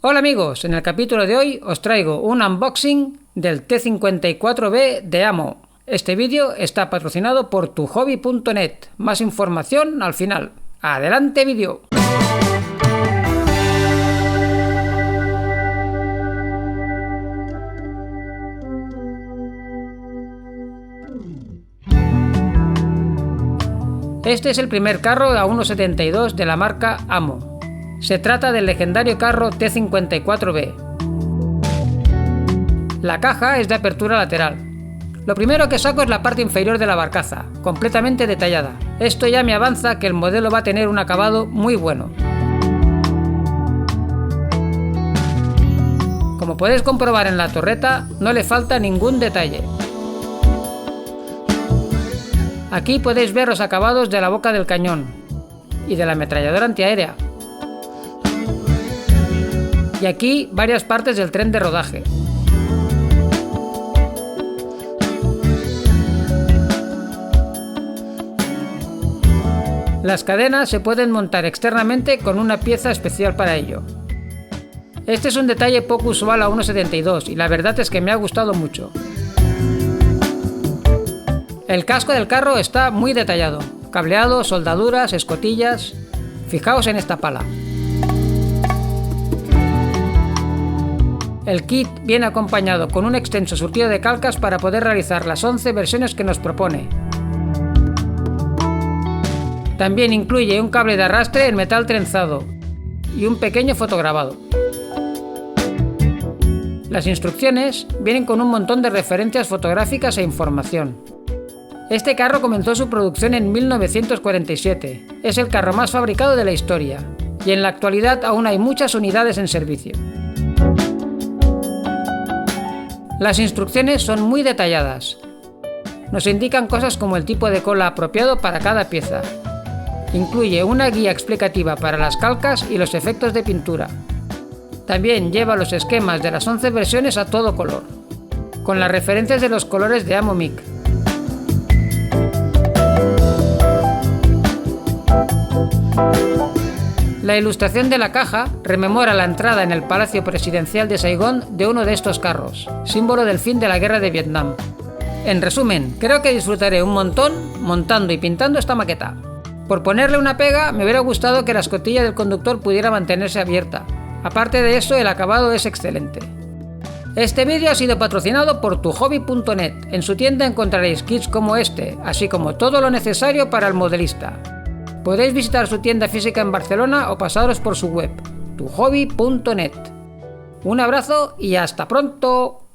Hola amigos, en el capítulo de hoy os traigo un unboxing del T54B de Amo. Este vídeo está patrocinado por tuhobby.net. Más información al final. ¡Adelante vídeo! Este es el primer carro a 1.72 de la marca Amo. Se trata del legendario carro T54B. La caja es de apertura lateral. Lo primero que saco es la parte inferior de la barcaza, completamente detallada. Esto ya me avanza que el modelo va a tener un acabado muy bueno. Como podéis comprobar en la torreta, no le falta ningún detalle. Aquí podéis ver los acabados de la boca del cañón y de la ametralladora antiaérea. Y aquí varias partes del tren de rodaje. Las cadenas se pueden montar externamente con una pieza especial para ello. Este es un detalle poco usual a 1.72 y la verdad es que me ha gustado mucho. El casco del carro está muy detallado. Cableado, soldaduras, escotillas. Fijaos en esta pala. El kit viene acompañado con un extenso surtido de calcas para poder realizar las 11 versiones que nos propone. También incluye un cable de arrastre en metal trenzado y un pequeño fotograbado. Las instrucciones vienen con un montón de referencias fotográficas e información. Este carro comenzó su producción en 1947. Es el carro más fabricado de la historia y en la actualidad aún hay muchas unidades en servicio. Las instrucciones son muy detalladas. Nos indican cosas como el tipo de cola apropiado para cada pieza. Incluye una guía explicativa para las calcas y los efectos de pintura. También lleva los esquemas de las 11 versiones a todo color, con las referencias de los colores de Amo MIC. La ilustración de la caja rememora la entrada en el Palacio Presidencial de Saigón de uno de estos carros, símbolo del fin de la guerra de Vietnam. En resumen, creo que disfrutaré un montón montando y pintando esta maqueta. Por ponerle una pega, me hubiera gustado que la escotilla del conductor pudiera mantenerse abierta. Aparte de eso, el acabado es excelente. Este vídeo ha sido patrocinado por tuhobby.net. En su tienda encontraréis kits como este, así como todo lo necesario para el modelista. Podéis visitar su tienda física en Barcelona o pasaros por su web, tuhobby.net. Un abrazo y hasta pronto.